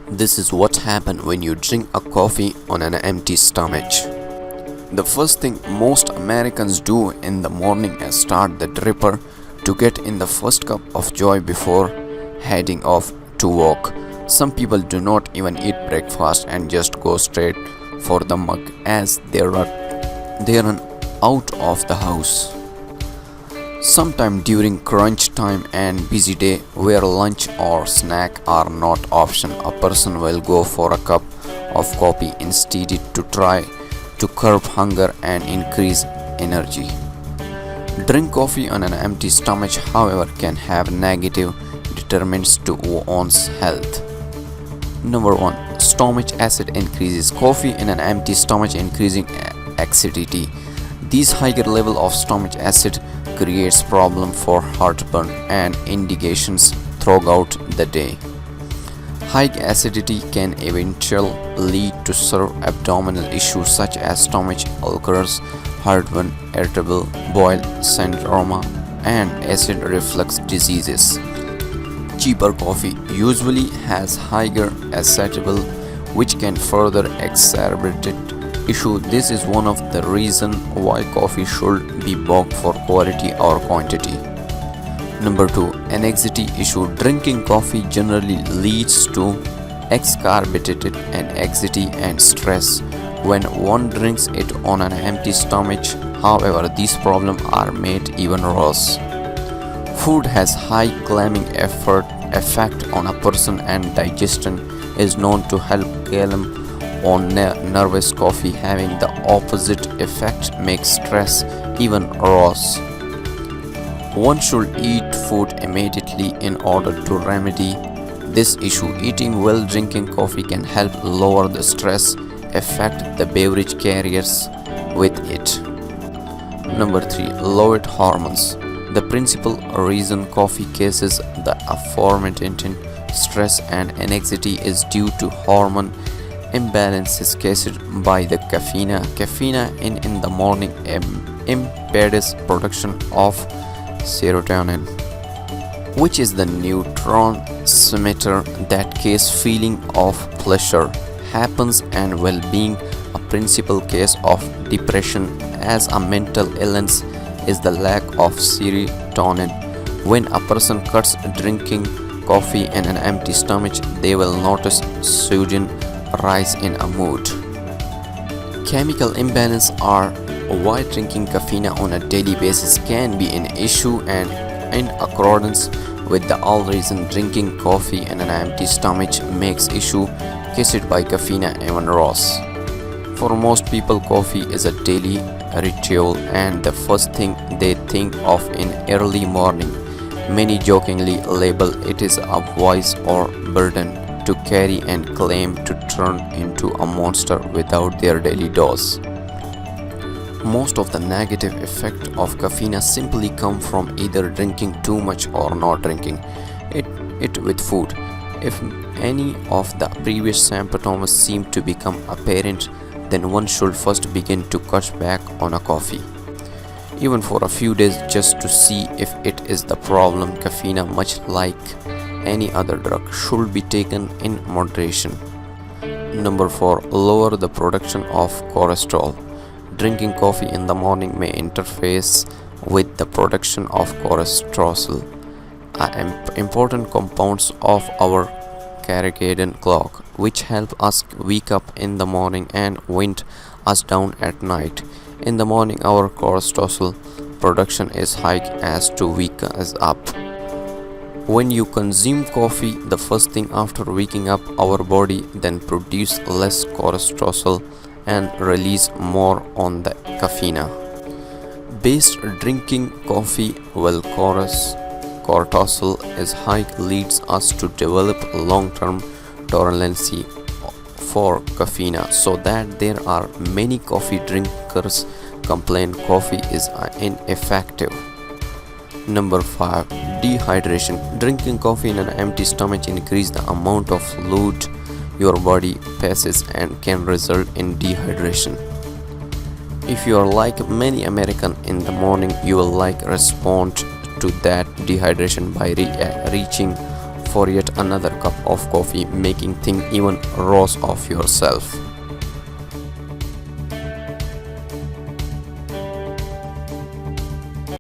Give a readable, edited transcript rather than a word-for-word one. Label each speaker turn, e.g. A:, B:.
A: This is what happens when you drink a coffee on an empty stomach. The first thing most Americans do in the morning is start the dripper to get in the first cup of joy before heading off to work. Some people do not even eat breakfast and just go straight for the mug as they run out of the house. Sometime during crunch time and busy day where lunch or snack are not option, a person will go for a cup of coffee instead to try to curb hunger and increase energy. Drink coffee on an empty stomach, however, can have negative determinants to one's health. Number 1. Stomach acid increases. Coffee in an empty stomach increasing acidity. This higher level of stomach acid creates problem for heartburn and indigestions throughout the day. High acidity can eventually lead to severe abdominal issues such as stomach ulcers, heartburn, irritable bowel syndrome, and acid reflux diseases. Cheaper coffee usually has higher acetable, which can further exacerbate issue. This is one of the reasons why coffee should be bought for quality or quantity. Number 2. Anxiety issue. Drinking coffee generally leads to exacerbated anxiety and stress when one drinks it on an empty stomach. However, these problems are made even worse. Food has high calming effect on a person, and digestion is known to help calm on nervous. Coffee having the opposite effect makes stress even worse. One should eat food immediately in order to remedy this issue. Eating while drinking coffee can help lower the stress effect the beverage carries with it. Number 3. Lowered hormones. The principal reason coffee causes the aforementioned stress and anxiety is due to hormone imbalances caused by the caffeine. Caffeine in the morning impedes production of serotonin, which is the neurotransmitter that causes feeling of pleasure, happiness, and well-being. A principal cause of depression as a mental illness is the lack of serotonin. When a person cuts drinking coffee in an empty stomach, they will notice sudden rise in a mood. Chemical imbalance are why drinking caffeine on a daily basis can be an issue, and in accordance with the all reason drinking coffee in an empty stomach makes issue caused by caffeine even worse. For most people, coffee is a daily ritual and the first thing they think of in early morning. Many jokingly label it as a vice or burden to carry and claim to turn into a monster without their daily dose. Most of the negative effect of caffeine simply come from either drinking too much or not drinking it with food. If any of the previous symptoms seem to become apparent, then one should first begin to cut back on a coffee, even for a few days, just to see if it is the problem. Caffeine, much like any other drug, should be taken in moderation. Number 4. Lower the production of cortisol. Drinking coffee in the morning may interfere with the production of cortisol, an important compounds of our circadian clock, which help us wake up in the morning and wind us down at night. In the morning, our cortisol production is high as to wake us up. When you consume coffee the first thing after waking up, our body then produce less cortisol and release more on the caffeine based drinking coffee while cortisol is high leads us to develop long-term tolerance for caffeine, so that there are many coffee drinkers complain coffee is ineffective. Number 5. Dehydration. Drinking coffee in an empty stomach increases the amount of fluid your body passes and can result in dehydration. If you are like many Americans in the morning, you will respond to that dehydration by reaching for yet another cup of coffee, making things even worse of yourself.